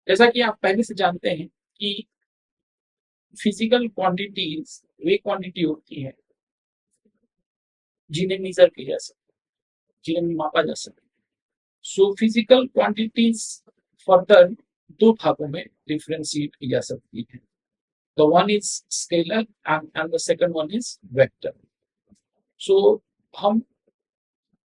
जैसा कि आप पहले से जानते हैं कि फिजिकल क्वांटिटीज वे क्वांटिटी होती है जिन्हें मेजर किया जा सकता है, जिन्हें मापा जा सकता है। सो फिजिकल क्वांटिटीज फर्दर दो भागों में डिफरेंशिएट की जा सकती है। The one is scalar and the second one is vector. सो हम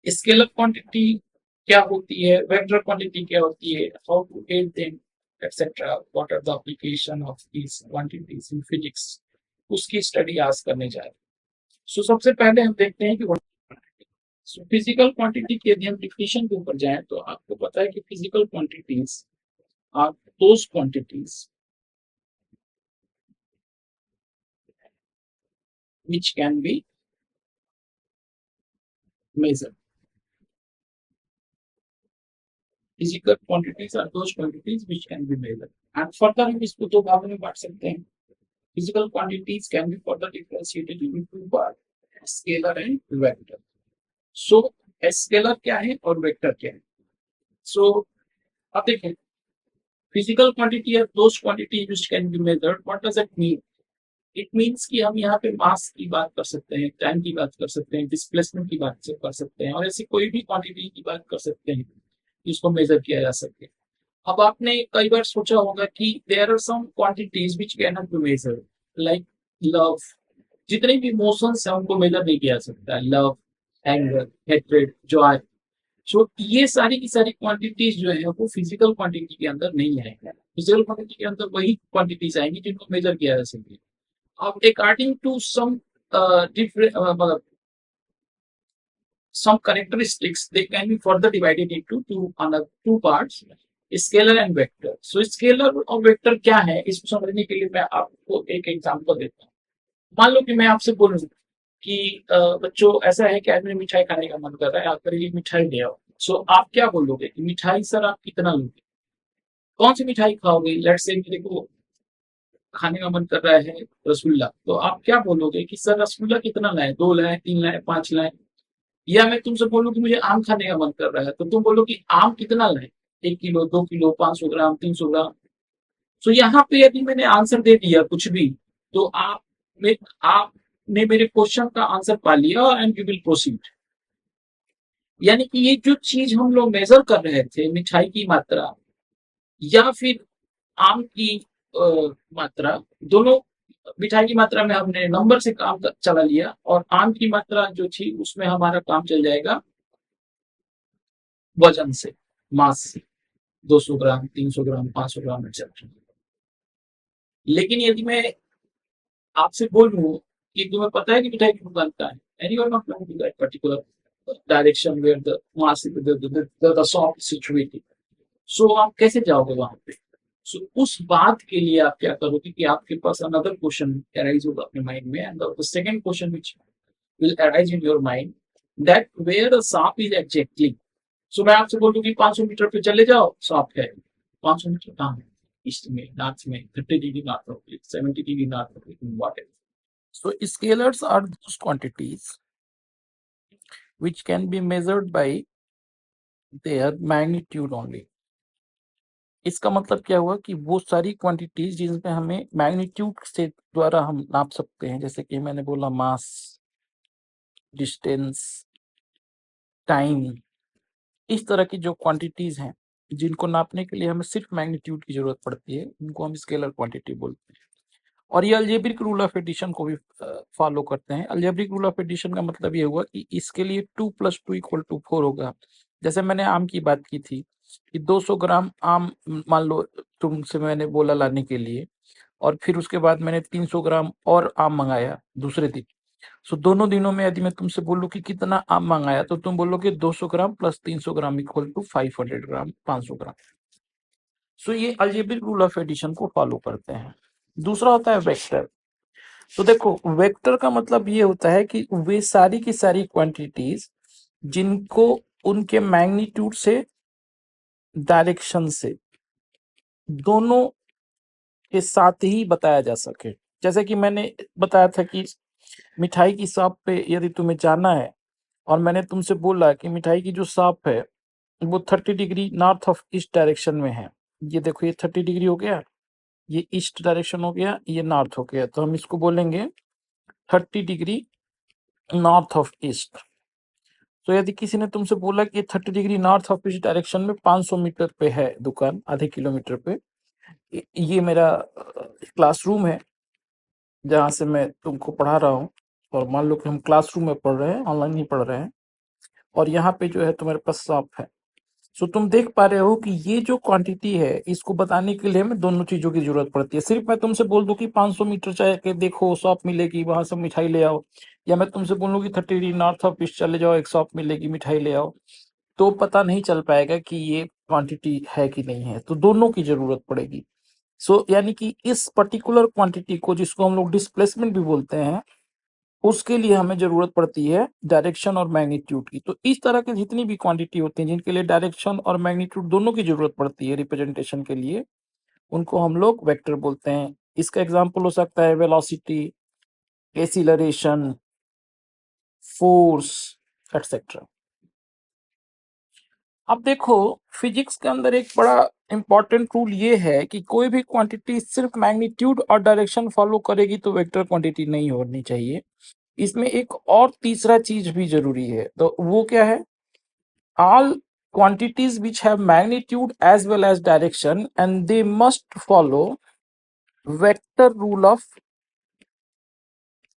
स्केलर क्वांटिटी क्या होती है, वेक्टर क्वांटिटी क्या होती है, how to get them etcetera, what are the application of these quantities in physics, उसकी स्टडी आज करने जा रहे हैं। सो सबसे पहले हम देखते हैं कि फिजिकल क्वांटिटी की यदि हम डिफिनेशन के ऊपर जाएं तो आपको पता है कि physical quantities are those quantities which can be measured. Physical quantities are those quantities which can be measured. And further हम इसको दो भागों में बांट सकते हैं. Physical quantities can be further differentiated into two parts, scalar and vector. So scalar क्या है और vector क्या है? So अब देखें, physical quantity are those quantities which can be measured. What does it mean? It means कि हम यहाँ पे मास की बात कर सकते हैं, टाइम की बात कर सकते हैं, डिस्प्लेसमेंट की बात कर सकते हैं, और ऐसी कोई भी क्वांटिटी की बात कर सकते हैं जिसको मेजर किया जा सके। अब आपने कई बार सोचा होगा कि there are some quantities which can not be measured, like love. जितने भी इमोशंस हैं उनको मेजर नहीं किया सकता है, लव, एंगर, हेट्रेड, जॉय। सो ये सारी की सारी क्वांटिटीज जो है वो फिजिकल क्वांटिटी के अंदर नहीं आएंगे। फिजिकल क्वांटिटी के अंदर वही क्वांटिटीज आएंगी जिनको मेजर किया जा सके। अब according to some different some characteristics, they can be further divided into two parts, scalar and vector. So scalar और vector क्या है, इसको समझने के लिए मैं आपको एक एग्जांपल देता हूँ। मान लो कि मैं आपसे बोलूं कि बच्चों ऐसा है कि आज मेरी मिठाई खाने का मन कर रहा है, आप मेरे लिए मिठाई ले आओ। सो आप क्या बोलोगे कि मिठाई सर आप कितना लोगे, कौन सी मिठाई खाओगे? लेट्स से मेरे को खाने का मन कर रहा है रसगुल्ला, तो आप क्या बोलोगे कि सर रसगुल्ला कितना लाए, 2 लाए, 3 लाए, 5 लाए? या मैं तुमसे बोलूं कि मुझे आम खाने का मन कर रहा है, तो तुम बोलो कि आम कितना लाए, 1 किलो, 2 किलो, 500 ग्राम, 300 ग्राम? तो यहाँ पे यदि मैंने आंसर दे दिया कुछ भी, तो आपने मेरे क्वेश्चन का आंसर पा लिया एंड यू विल प्रोसीड। यानी कि ये जो चीज हम लोग मेजर कर रहे थे, मिठाई की मात्रा या फिर आम की मात्रा, दोनों, मिठाई की मात्रा में हमने नंबर से काम चला लिया और आम की मात्रा जो थी उसमें हमारा काम चल जाएगा वजन से, मास से, 200 ग्राम, 300 ग्राम, 500 ग्राम, एक्सेट्रा। लेकिन यदि मैं आपसे बोलूं कि तुम्हें पता है कि मिठाई की दुकान कहाँ है, and you are not going to that particular direction where the mass the shop situated, so आप कैसे जाओगे वहां पे? सो उस बात के लिए आप क्या करोगे कि आपके पास अनदर क्वेश्चन अराइज होगा अपने माइंड में, and the second question which will arise in your mind, that where the shop is exactly. So मैं आपसे बोलूं कि 500 मीटर पे चले जाओ, शॉप है। 500 मीटर कहाँ है? ईस्ट में, नॉर्थ में, 30 degree north of it, 70 degree north of it, what ever. So scalars are those quantities which can be measured by their magnitude only. इसका मतलब क्या हुआ कि वो सारी क्वांटिटीज जिसमें हमें मैग्नीट्यूड से द्वारा हम नाप सकते हैं, जैसे कि मैंने बोला मास, डिस्टेंस, टाइम, इस तरह की जो क्वांटिटीज हैं जिनको नापने के लिए हमें सिर्फ मैग्नीट्यूड की जरूरत पड़ती है, उनको हम स्केलर क्वांटिटी बोलते हैं। और ये अलजेब्रिक रूल ऑफ एडिशन को भी फॉलो करते हैं। अलजेब्रिक रूल ऑफ एडिशन का मतलब ये हुआ कि इसके लिए 2 + 2 = 4 होगा। जैसे मैंने आम की बात की थी कि 200 ग्राम आम मान लो तुमसे मैंने बोला लाने के लिए, और फिर उसके बाद मैंने 300 ग्राम और आम मंगाया दूसरे दिन। सो दोनों दिनों में यदि मैं तुमसे बोलूं कि कितना आम मंगाया, तो तुम बोलोगे 200 ग्राम + 300 ग्राम = 500 ग्राम, 500 ग्राम। सो ये अलजेब्रिक रूल ऑफ एडिशन को फॉलो करते हैं। दूसरा होता है वेक्टर। तो देखो, वेक्टर का मतलब ये होता है कि वे सारी की सारी क्वांटिटीज जिनको उनके मैग्नीट्यूड से, डायरेक्शन से, दोनों के साथ ही बताया जा सके। जैसे कि मैंने बताया था कि मिठाई की शॉप पे यदि तुम्हें जाना है और मैंने तुमसे बोला कि मिठाई की जो शॉप है वो 30 degree north of east direction में है, ये देखो ये 30 डिग्री हो गया, ये ईस्ट डायरेक्शन हो गया, ये नॉर्थ हो गया, तो हम इसको बोलेंगे 30 डिग्री नॉर्थ ऑफ ईस्ट। तो यदि किसी ने तुमसे बोला कि 30 degree north of east direction में 500 मीटर पे है दुकान, आधे किलोमीटर पे, ये मेरा क्लासरूम है जहाँ से मैं तुमको पढ़ा रहा हूँ, और मान लो कि हम क्लासरूम में पढ़ रहे हैं, ऑनलाइन नहीं पढ़ रहे हैं, और यहाँ पे जो है तुम्हारे पास शॉप है। सो तुम देख पा रहे हो कि ये जो क्वांटिटी है, इसको बताने के लिए हमें दोनों चीजों की जरूरत पड़ती है। सिर्फ मैं तुमसे बोल दूं कि 500 मीटर चले के देखो शॉप मिलेगी, वहां से मिठाई ले आओ, या मैं तुमसे बोलूँ कि 30 डिग्री नॉर्थ ऑफ ईस्ट चले जाओ, एक शॉप मिलेगी, मिठाई ले आओ, तो पता नहीं चल पाएगा कि ये क्वांटिटी है कि नहीं है। तो दोनों की जरूरत पड़ेगी। यानी कि इस पर्टिकुलर क्वांटिटी को, जिसको हम लोग डिस्प्लेसमेंट भी बोलते हैं, उसके लिए हमें जरूरत पड़ती है डायरेक्शन और मैग्नीट्यूड की। तो इस तरह की जितनी भी क्वांटिटी होती हैं जिनके लिए डायरेक्शन और मैग्नीट्यूड दोनों की जरूरत पड़ती है रिप्रेजेंटेशन के लिए, उनको हम लोग वेक्टर बोलते हैं। इसका एग्जांपल हो सकता है वेलोसिटी, एक्सीलरेशन, फोर्स, एटसेट्रा। अब देखो, फिजिक्स के अंदर एक बड़ा इंपॉर्टेंट रूल ये है कि कोई भी क्वांटिटी सिर्फ मैग्नीट्यूड और डायरेक्शन फॉलो करेगी तो वेक्टर क्वांटिटी नहीं होनी चाहिए। इसमें एक और तीसरा चीज भी जरूरी है, तो वो क्या है? All quantities which have magnitude as well as direction and they must follow vector rule of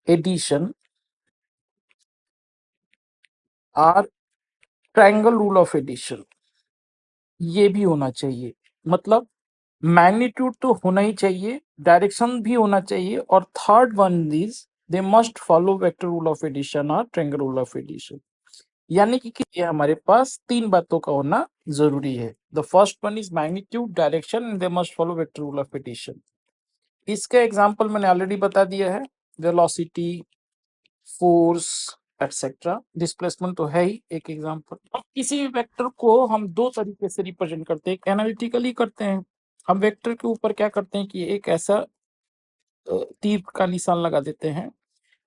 addition or triangle rule of addition, ये भी होना चाहिए। मतलब मैग्नीट्यूड तो होना ही चाहिए, डायरेक्शन भी होना चाहिए, और third one is they must follow vector rule of addition और ट्रायंगल रूल ऑफ एडिशन। यानी कि ये हमारे पास तीन बातों का होना जरूरी है। The first one is magnitude, direction and they must follow vector rule of addition. इसका एग्जाम्पल मैंने ऑलरेडी बता दिया है, वेलोसिटी, फोर्स, एटसेट्रा। डिस्प्लेसमेंट तो है ही एक एग्जाम्पल। अब किसी भी वेक्टर को हम दो तरीके से रिप्रेजेंट करते हैं, एक एनालिटिकली करते हैं। हम वेक्टर के ऊपर क्या करते हैं कि एक ऐसा तीर का निशान लगा देते हैं,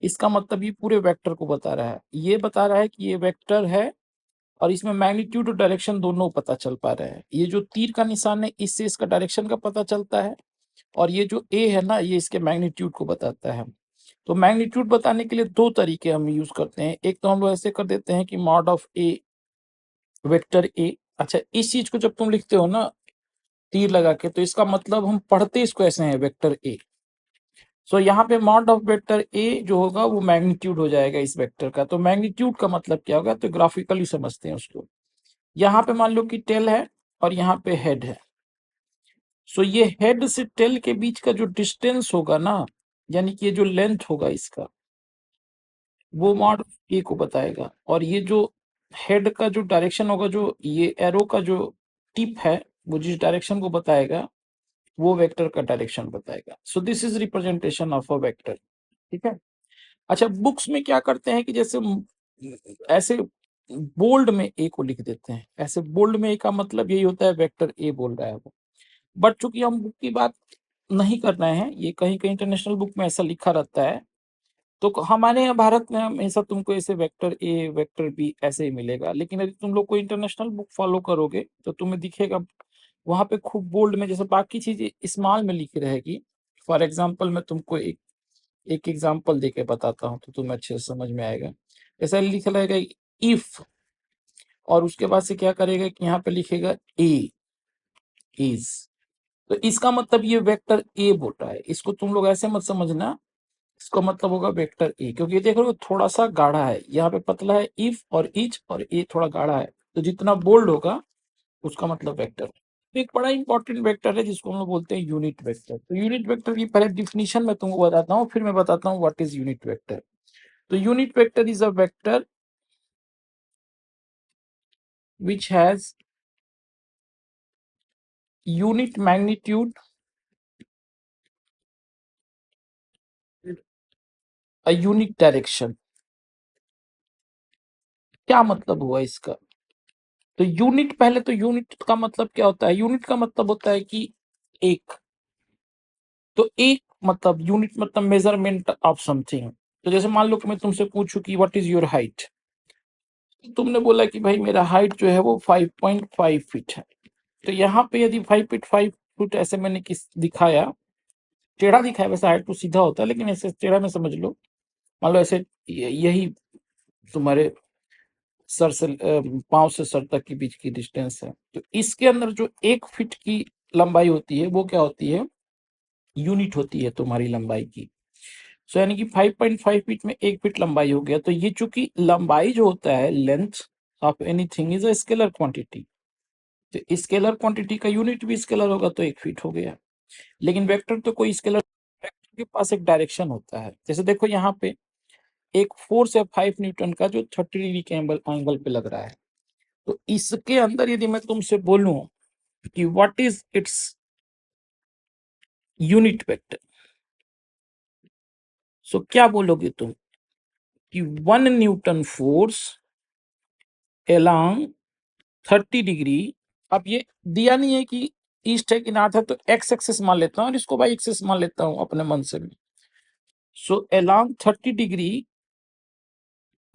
इसका मतलब ये पूरे वेक्टर को बता रहा है, ये बता रहा है कि ये वेक्टर है, और इसमें मैग्नीट्यूड और डायरेक्शन दोनों पता चल पा रहे हैं। ये जो तीर का निशान है, इससे इसका डायरेक्शन का पता चलता है, और ये जो ए है ना, ये इसके मैग्नीट्यूड को बताता है। तो मैग्नीट्यूड बताने के लिए दो तरीके हम यूज करते हैं। एक तो हम लोग ऐसे कर देते हैं कि mod of A vector A. अच्छा, इस चीज को जब तुम लिखते हो ना तीर लगा के, तो इसका मतलब हम पढ़ते इसको ऐसे हैं, वेक्टर ए। सो यहाँ पे मॉड ऑफ वेक्टर ए जो होगा वो मैग्नीट्यूड हो जाएगा इस वेक्टर का। तो मैग्नीट्यूड का मतलब क्या होगा, तो ग्राफिकली समझते हैं उसको। यहाँ पे मान लो कि टेल है और यहाँ पे हेड है। सो ये हेड से टेल के बीच का जो डिस्टेंस होगा ना, यानी कि ये जो लेंथ होगा इसका, वो मॉड ए को बताएगा। और ये जो हेड का जो डायरेक्शन होगा, जो ये एरो का जो टिप है, वो जिस डायरेक्शन को बताएगा वो वेक्टर का डायरेक्शन बताएगा। So this is representation of a vector. ठीक है। अच्छा, बुक्स में क्या करते हैं कि जैसे ऐसे बोल्ड में ए को लिख देते हैं, ऐसे बोल्ड में ए का मतलब यही होता है वेक्टर ए बोल रहा है वो। बट चूंकि हम बुक की बात नहीं कर रहे हैं, ये कहीं कहीं इंटरनेशनल बुक में ऐसा लिखा रहता है, तो हमारे यहाँ भारत में हमेशा तुमको ऐसे वेक्टर ए वेक्टर बी ऐसे ही मिलेगा। लेकिन यदि तुम लोग कोई इंटरनेशनल बुक फॉलो करोगे तो तुम्हें दिखेगा वहां पे खूब बोल्ड में, जैसे बाकी चीजें स्मॉल में लिखी रहेगी। फॉर एग्जाम्पल मैं तुमको एक एक एग्जाम्पल दे के बताता हूँ तो तुम्हें अच्छे से समझ में आएगा। ऐसा लिखा रहेगा इफ, और उसके बाद से क्या करेगा कि यहाँ पे लिखेगा ए इज। तो इसका मतलब ये वेक्टर ए बोल रहा है, इसको तुम लोग ऐसे मत समझना, इसका मतलब होगा वेक्टर ए, क्योंकि ये देख रहे हो थोड़ा सा गाढ़ा है, यहाँ पे पतला है इफ और इच, और ए थोड़ा गाढ़ा है, तो जितना बोल्ड होगा उसका मतलब वेक्टर। तो एक बड़ा इंपॉर्टेंट वेक्टर है जिसको हम लोग बोलते हैं यूनिट वेक्टर। तो यूनिट वेक्टर की पहले डिफिनीशन मैं तुमको बताता हूँ, फिर मैं बताता हूँ व्हाट इज यूनिट वेक्टर। तो unit vector is a vector which has unit magnitude, a unique direction। क्या मतलब हुआ इसका? तो यूनिट, पहले तो यूनिट का मतलब क्या होता है? यूनिट का मतलब होता है कि एक। तो एक मतलब यूनिट मतलब मेजरमेंट ऑफ समथिंग। तो जैसे मान लो कि मैं तुमसे पूछूं कि व्हाट इज योर हाइट, तुमने बोला कि भाई मेरा हाइट जो है वो 5.5 फीट है। तो यहाँ पे यदि 5.5 फुट ऐसे मैंने किस दिखाया, टेढ़ा दिखाया, वैसे हाइट तो सीधा होता है लेकिन ऐसे टेढ़ा में समझ लो, मान लो ऐसे यही तुम्हारे सर से पांव से सर तक के बीच की डिस्टेंस है, तो इसके अंदर जो 1 फीट की लंबाई होती है वो क्या होती है, यूनिट होती है तुम्हारी लंबाई की। सो यानी कि 5.5 फीट में 1 फीट लंबाई हो गया। तो ये चूंकि लंबाई जो होता है, length of anything is a scalar quantity, तो स्केलर क्वांटिटी का यूनिट भी स्केलर होगा तो 1 फीट हो गया। लेकिन वेक्टर तो कोई स्केलर, वेक्टर के पास एक डायरेक्शन होता है। जैसे देखो यहाँ पे एक फोर्स है 5 न्यूटन का जो 30 डिग्री के एंगल पे लग रहा है, तो इसके अंदर यदि मैं तुमसे बोलूं कि what is its unit vector, so क्या बोलोगे तुम कि 1 न्यूटन फोर्स अलोंग 30 डिग्री। अब ये दिया नहीं है कि ईस्ट है कि नॉर्थ है, तो एक्स एक्सेस मान लेता हूँ और इसको वाई एक्सेस मान लेता हूँ अपने मन से भी। So along 30 degree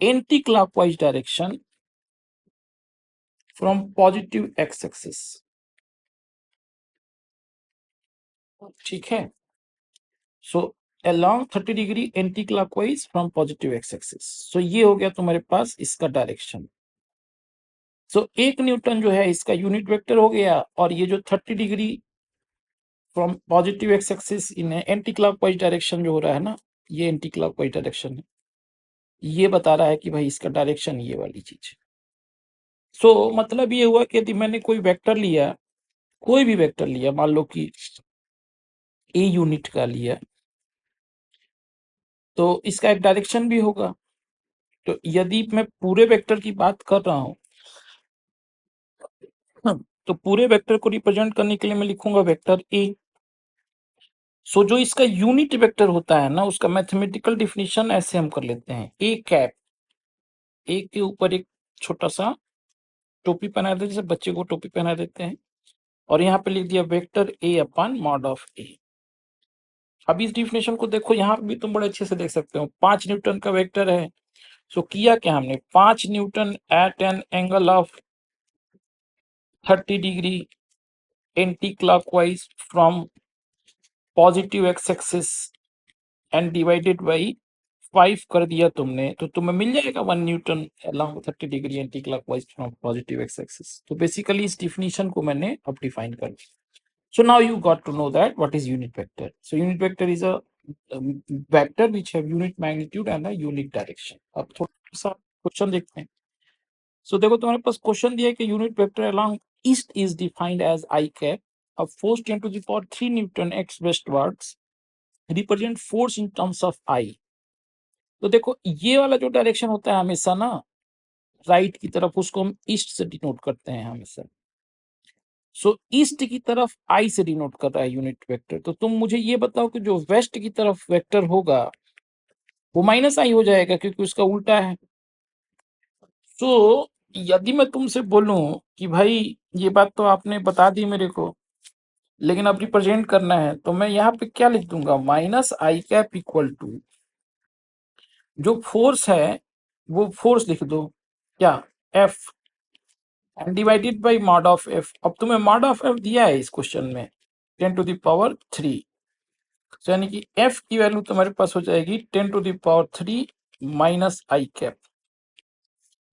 anti clockwise direction from positive x axis, ठीक है। So along 30 degree anti clockwise from positive x axis, so ये हो गया तुम्हारे पास इसका डायरेक्शन। सो 1 न्यूटन जो है इसका यूनिट वेक्टर हो गया, और ये जो 30 degree from positive x axis in anti clockwise direction जो हो रहा है ना, ये एंटी क्लॉकवाइज डायरेक्शन है, ये बता रहा है कि भाई इसका डायरेक्शन ये वाली चीज है। सो मतलब ये हुआ कि यदि मैंने कोई वेक्टर लिया, कोई भी वेक्टर लिया, मान लो कि ए यूनिट का लिया, तो इसका एक डायरेक्शन भी होगा। तो यदि मैं पूरे वेक्टर की बात कर रहा हूं, तो पूरे वेक्टर को रिप्रेजेंट करने के लिए मैं लिखूंगा वेक्टर ए। सो जो इसका यूनिट वेक्टर होता है ना, उसका मैथमेटिकल डिफिनीशन ऐसे हम कर लेते हैं, ए कैप, ए के ऊपर एक छोटा सा टोपी पहना देते हैं, जैसे बच्चे को टोपी पहना देते हैं, और यहाँ पे लिख दिया vector A upon mod of A. अब इस डिफिनेशन को देखो, यहाँ पे भी तुम बड़े अच्छे से देख सकते हो, 5 न्यूटन का वेक्टर है। सो किया क्या हमने, 5 newton at an angle of 30 degree anti clockwise from positive x axis and divided by 5 कर दिया तुमने, तो तुम्हें मिल जाएगा 1 newton along 30 degree anti clockwise from positive x axis. तो बेसिकली इस डिफिनीशन को मैंने अब डिफाइन कर दिया। So now you got to know that what is unit vector. So unit vector is a vector which have unit magnitude and a unit direction. अब थोड़ा सा क्वेश्चन देखते हैं। So देखो तुम्हारे पास क्वेश्चन दिया है कि unit vector along east is defined as I cap. अब force 10 to the power 3 Newton x westwards represent force in terms of I. तो देखो ये वाला जो डायरेक्शन होता है हमेशा ना राइट की तरफ, उसको हम ईस्ट से डिनोट करते हैं हमेशा। सो ईस्ट की तरफ आई से डिनोट कर रहा है यूनिट वेक्टर। तो तुम मुझे ये बताओ कि जो वेस्ट की तरफ वेक्टर होगा वो माइनस आई हो जाएगा क्योंकि उसका उल्टा है। सो यदि मैं तुमसे बोलूं कि भाई ये बात तो आपने बता दी मेरे को, लेकिन अब रिप्रेजेंट करना है, तो मैं यहाँ पे क्या लिख दूंगा, minus i cap equal to जो फोर्स है वो फोर्स लिख दो, क्या, F, and divided by mod of F. अब तुम्हें मॉड ऑफ एफ दिया है इस क्वेश्चन में 10 to the power 3, यानी कि एफ की वैल्यू तुम्हारे पास हो जाएगी 10 to the power 3 minus i cap,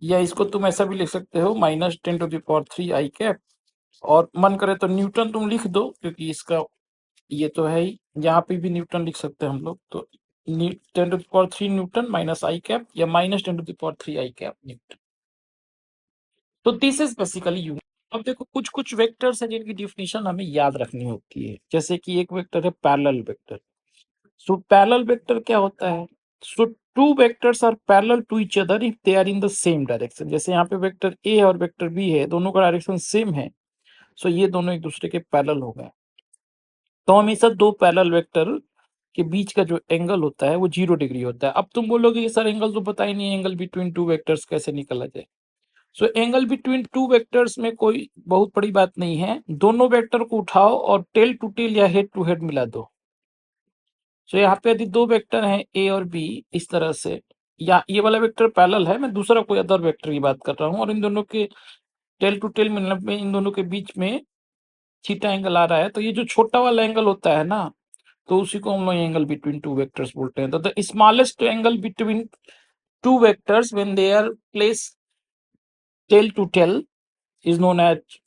या इसको तुम ऐसा भी लिख सकते हो -10 to the power 3 I cap, और मन करे तो न्यूटन तुम लिख दो क्योंकि इसका ये तो है ही, यहाँ पे भी न्यूटन लिख सकते हैं हम लोग। तो 10 to the power 3 Newton minus i cap, या -10 to the power 3 I cap Newton. तो दिस इज बेसिकली यूनिट। अब देखो कुछ कुछ वेक्टर्स हैं जिनकी डिफिनेशन हमें याद रखनी होती है, जैसे कि एक वेक्टर है parallel vector. So parallel vector क्या होता है, so two vectors are parallel to each other if they are in the same direction. जैसे यहाँ पे वेक्टर ए और वेक्टर बी है, दोनों का डायरेक्शन सेम है, सो ये दोनों एक दूसरे के पैरेलल हो गए। तो हमेशा दो पैरेलल वेक्टर के बीच का जो एंगल होता है वो 0 डिग्री होता है। अब तुम बोलोगे कि सर एंगल तो पता ही नहीं है, एंगल बिटवीन टू वेक्टर्स कैसे निकाला जाए। So angle between two vectors में कोई बहुत बड़ी बात नहीं है, दोनों वेक्टर को उठाओ और टेल टू टेल या हेड टू हेड मिला दो। सो यहाँ पे यदि दो वेक्टर हैं ए और बी इस तरह से, या ये वाला वेक्टर पैरेलल है, मैं दूसरा कोई अदर वेक्टर की बात कर रहा हूँ, और इन दोनों के टेल टू टेल मिलने में इन दोनों के बीच में थीटा एंगल आ रहा है, तो ये जो छोटा वाला एंगल होता है ना, तो उसी को हम लोग एंगल बिटवीन टू वेक्टर्स बोलते हैं। तो the smallest angle between two vectors when they are place tail to tail is known as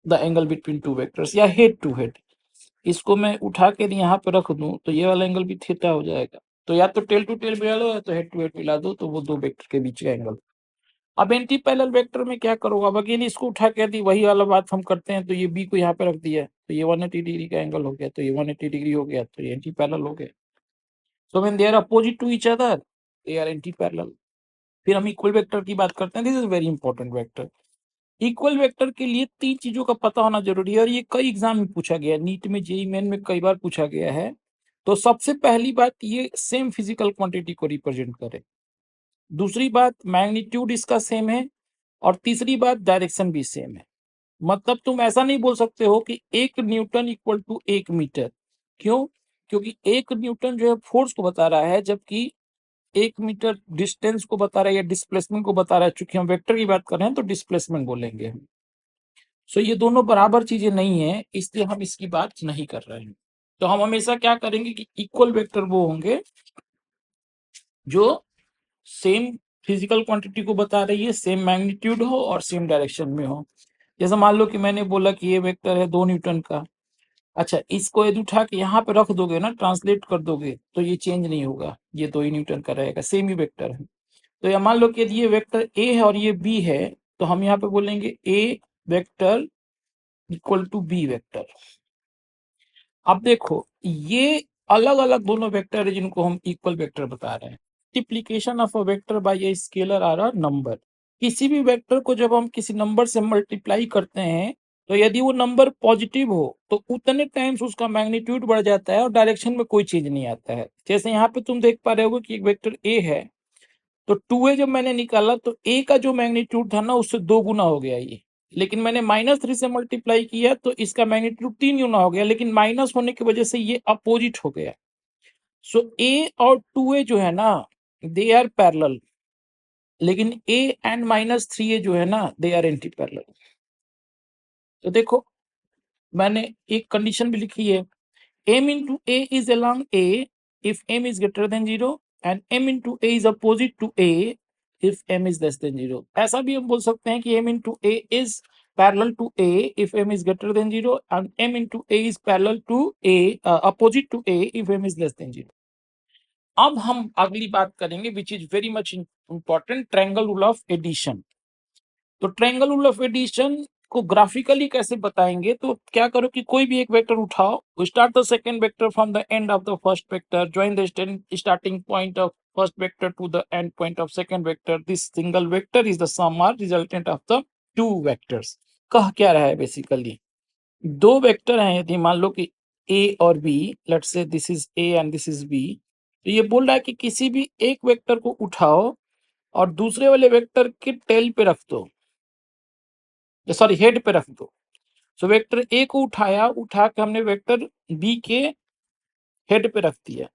the angle between two vectors, या हेड टू हेड। इसको मैं उठा के यहाँ पे रख दूं तो ये वाला एंगल भी थीटा हो जाएगा। तो या तो टेल टू टेल मिला लो या तो हेड टू हेड मिला दो, तो वो दो वेक्टर के बीच का एंगल। अब एंटी पैरेलल वेक्टर में क्या करोगे? अब अगेन इसको उठा के दी वही वाला बात हम करते हैं, तो ये बी को यहाँ पे रख दिया तो ये 180 डिग्री का एंगल हो गया, तो ये 180 डिग्री हो गया, तो ये एंटी पैरेलल हो गया। So when they are opposite to each other they are anti parallel. फिर हम इक्वल वेक्टर की बात करते हैं। This is very important vector. Equal vector के लिए तीन चीजों का पता होना जरूरी है, और ये कई एग्जाम में पूछा गया है, नीट में, जेईई मेन में कई बार पूछा गया है। तो सबसे पहली बात, ये सेम फिजिकल क्वांटिटी को रिप्रेजेंट करे। दूसरी बात, मैग्नीट्यूड इसका सेम है। और तीसरी बात, डायरेक्शन भी सेम है। मतलब तुम ऐसा नहीं बोल सकते हो कि 1 न्यूटन इक्वल टू 1 मीटर। क्यों? क्योंकि 1 न्यूटन जो है फोर्स को बता रहा है, जबकि 1 मीटर डिस्टेंस को बता रहा है या डिस्प्लेसमेंट को बता रहा है। चूंकि हम वेक्टर की बात कर रहे हैं तो डिस्प्लेसमेंट बोलेंगे हम। सो ये दोनों बराबर चीजें नहीं है, इसलिए हम इसकी बात नहीं कर रहे हैं। तो हम हमेशा क्या करेंगे कि इक्वल वेक्टर वो होंगे जो सेम फिजिकल क्वांटिटी को बता रही है, सेम मैग्नीट्यूड हो और सेम डायरेक्शन में हो। जैसे मान लो कि मैंने बोला कि ये वेक्टर है 2 न्यूटन का। अच्छा, इसको यदि उठा के यहाँ पे रख दोगे ना, ट्रांसलेट कर दोगे, तो ये चेंज नहीं होगा, ये 2 ही न्यूटन का रहेगा, सेम ही वेक्टर है। तो या मान लो कि यदि ये वेक्टर ए है और ये बी है, तो हम यहाँ पे बोलेंगे A vector equal to B vector. अब देखो, ये अलग अलग दोनों वेक्टर है जिनको हम इक्वल वेक्टर बता रहे हैं। Multiplication of a vector by a scalar or a number. किसी भी वेक्टर को जब हम किसी नंबर से मल्टीप्लाई करते हैं, तो यदि वो नंबर पॉजिटिव हो तो उतने टाइम्स उसका मैग्नीट्यूड बढ़ जाता है और डायरेक्शन में कोई चेंज नहीं आता है। जैसे यहाँ पे तुम देख पा रहे हो कि एक वेक्टर ए है, तो 2a जब मैंने निकाला तो a का जो मैग्नीट्यूड था ना, उससे 2 गुना हो गया ये। लेकिन मैंने -3 से मल्टीप्लाई किया तो इसका मैग्नीट्यूड 3 गुना हो गया, लेकिन माइनस होने की वजह से ये अपोजिट हो गया। सो a और 2a जो है ना, दे आर पैरेलल। लेकिन a एंड -3a जो है ना, दे आर एंटी पैरेलल। तो देखो, मैंने एक कंडीशन भी लिखी है, m into a is along a if m is greater than 0 and m into a is opposite to a if m is less than 0। ऐसा भी हम बोल सकते हैं कि m into a is parallel to a if m is greater than 0 and m into a is parallel to a opposite to a if m is less than 0। अब हम अगली बात करेंगे which is very much important, triangle rule of addition. तो triangle rule of addition को graphically कैसे बताएंगे? तो क्या करो कि कोई भी एक वेक्टर उठाओ, start the second vector from the end of the first vector, join the starting point of first vector to the end point of second vector. This single vector is the sum और resultant of the two vectors. कह क्या रहा है basically, दो vector हैं, यदि मान लो कि ए और B, let's say this is A and this is B, तो ये बोल रहा है कि किसी भी एक वेक्टर को उठाओ और दूसरे वाले वेक्टर के टेल पे रख दो, सॉरी हेड पे रख दो। सो वेक्टर ए को उठाया, उठा के हमने वेक्टर बी के हेड पे रख दिया,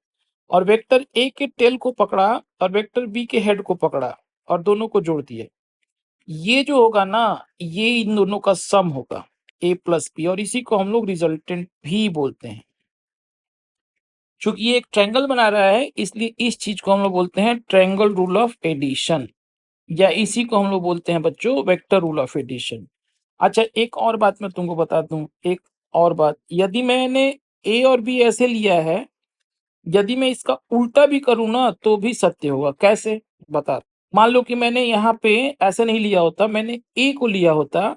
और वेक्टर ए के टेल को पकड़ा और वेक्टर बी के हेड को पकड़ा और दोनों को जोड़ दिया। ये जो होगा ना, ये इन दोनों का सम होगा, ए प्लस बी, और इसी को हम लोग रिजल्टेंट भी बोलते हैं। चूंकि ये एक ट्रायंगल बना रहा है, इसलिए इस चीज को हम लोग बोलते हैं ट्रायंगल रूल ऑफ एडिशन, या इसी को हम लोग बोलते हैं बच्चों वेक्टर रूल ऑफ एडिशन। अच्छा, एक और बात मैं तुमको बता दूं, एक और बात, यदि मैंने ए और बी ऐसे लिया है, यदि मैं इसका उल्टा भी करूं ना तो भी सत्य होगा। कैसे? बता। मान लो कि मैंने यहाँ पे ऐसे नहीं लिया होता, मैंने ए को लिया होता,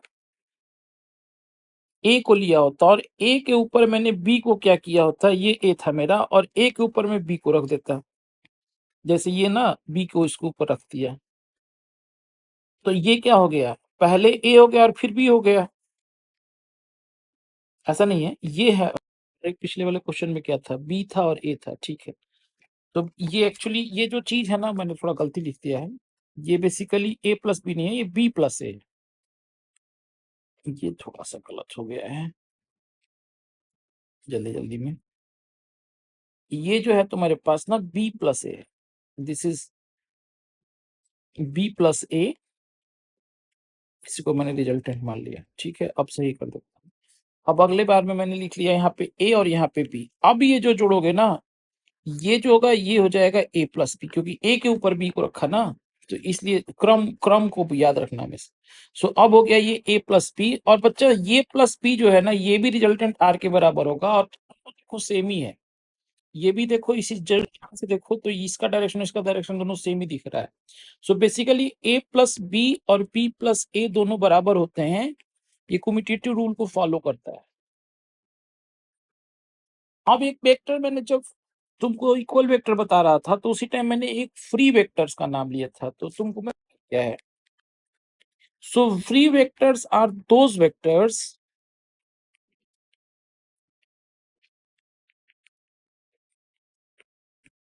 ए को लिया होता और ए के ऊपर मैंने बी को क्या किया होता, ये ए था मेरा, और ए के ऊपर मैं बी को रख देता, जैसे ये ना बी को इसके ऊपर रख दिया, तो ये क्या हो गया, पहले ए हो गया और फिर बी हो गया। ऐसा नहीं है, ये है, एक पिछले वाले क्वेश्चन में क्या था, बी था और ए था, ठीक है। तो ये एक्चुअली ये जो चीज है ना, मैंने थोड़ा गलती लिख दिया है, ये बेसिकली ए प्लस बी नहीं है, ये बी प्लस ए, ये थोड़ा सा गलत हो गया है जल्दी जल्दी में। ये जो है तुम्हारे पास ना B plus A, this is B plus A, इसी को मैंने रिजल्टेंट मान लिया, ठीक है। अब सही कर दो। अब अगले बार में मैंने लिख लिया यहाँ पे ए और यहाँ पे बी। अब ये जो जोड़ोगे ना, ये जो होगा ये हो जाएगा ए प्लस बी, क्योंकि ए के ऊपर बी को रखा ना, तो इसलिए क्रम क्रम को भी याद रखना हमें। सो अब हो गया ये ए प्लस बी, और बच्चा ये प्लस बी जो है ना, ये भी रिजल्टेंट आर के बराबर होगा, और देखो सेम ही है। ये भी देखो इसी यहाँ से देखो तो इसका डायरेक्शन इसका डायरेक्शन दोनों सेम ही दिख रहा है। सो बेसिकली ए प्लस बी और बी प्लस ए दोनों बराबर होते हैं। ये कम्यूटेटिव रूल को फॉलो करता है। अब एक वेक्टर मैंने जब तुमको इक्वल वेक्टर बता रहा था तो उसी टाइम मैंने एक फ्री वेक्टर्स का नाम लिया था, तो तुमको मैं क्या है। So free vectors are those vectors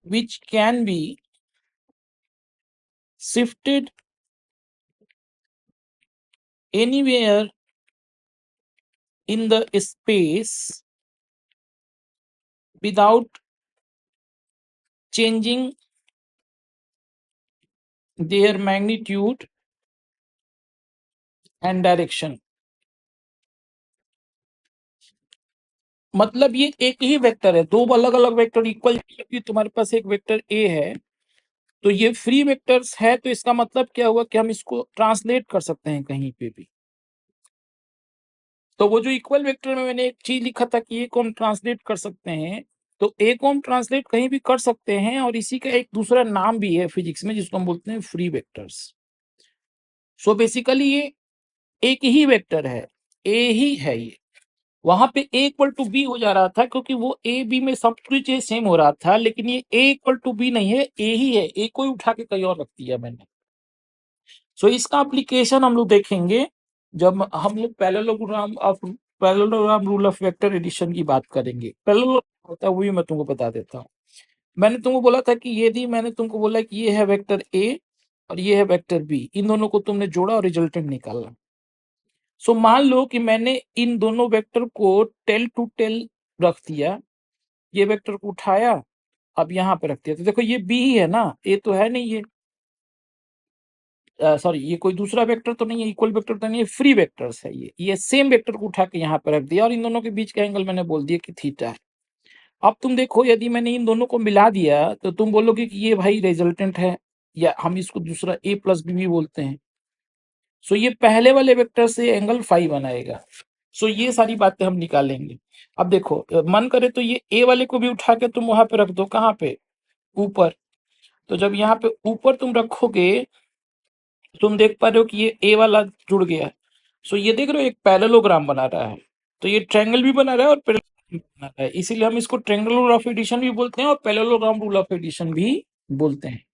which can be shifted anywhere in the space without changing their magnitude and direction। मतलब ये एक ही वेक्टर है, दो अलग अलग वेक्टर इक्वल, तुम्हारे पास एक वेक्टर ए है तो ये फ्री वेक्टर्स है, तो इसका मतलब क्या हुआ कि हम इसको ट्रांसलेट कर सकते हैं कहीं पे भी। तो वो जो इक्वल वेक्टर में मैंने एक चीज लिखा था कि ए को हम ट्रांसलेट कर सकते हैं, तो ए को हम ट्रांसलेट कहीं भी कर सकते हैं, और इसी का एक दूसरा नाम भी है फिजिक्स में जिसको हम बोलते हैं फ्री वेक्टर्स। सो बेसिकली ये एक ही वेक्टर है, ए ही है ये। वहां पे ए इक्वल टू बी हो जा रहा था क्योंकि वो ए बी में सब कुछ सेम हो रहा था, लेकिन ये ए इक्वल टू बी नहीं है, ए ही है, ए को ही उठा के कहीं और रख दिया मैंने। सो इसका एप्लीकेशन हम लोग देखेंगे जब हम लोग parallelogram rule of vector addition की बात करेंगे। पैरेललोग्राम होता है वो भी मैं तुमको बता देता हूँ। मैंने तुमको बोला था कि यदि मैंने तुमको बोला कि ये है वेक्टर ए और ये है वेक्टर बी, इन दोनों को तुमने जोड़ा और रिजल्टेंट निकाला। सो मान लो कि मैंने इन दोनों वेक्टर को टेल टू टेल रख दिया, ये वेक्टर को उठाया अब यहाँ पे रख दिया, तो देखो ये बी ही है ना, ए तो है नहीं, ये सॉरी ये कोई दूसरा वेक्टर तो नहीं है, इक्वल वेक्टर तो नहीं है, फ्री वेक्टर्स है ये सेम वेक्टर को उठा के यहाँ पे रख दिया और इन दोनों के बीच का एंगल मैंने बोल दिया कि थीटा है। अब तुम देखो यदि मैंने इन दोनों को मिला दिया तो तुम बोलोगे कि ये भाई रिजल्टेंट है, या हम इसको दूसरा ए प्लस बी भी बोलते हैं। सो ये पहले वाले वेक्टर से एंगल फाई बनाएगा। सो ये सारी बातें हम निकालेंगे। अब देखो मन करे तो ये ए वाले को भी उठा के तुम वहां पे रख दो, कहाँ पे, ऊपर। तो जब यहाँ पे ऊपर तुम रखोगे तुम देख पा रहे हो कि ये ए वाला जुड़ गया। सो ये देख रहे हो एक पैरेललोग्राम बना रहा है, तो ये ट्रायंगल भी बना रहा है और पैरेललोग्राम भी बना रहा है, इसीलिए हम इसको ट्रायंगल रूल ऑफ एडिशन भी बोलते हैं और पैरेललोग्राम रूल ऑफ एडिशन भी बोलते हैं।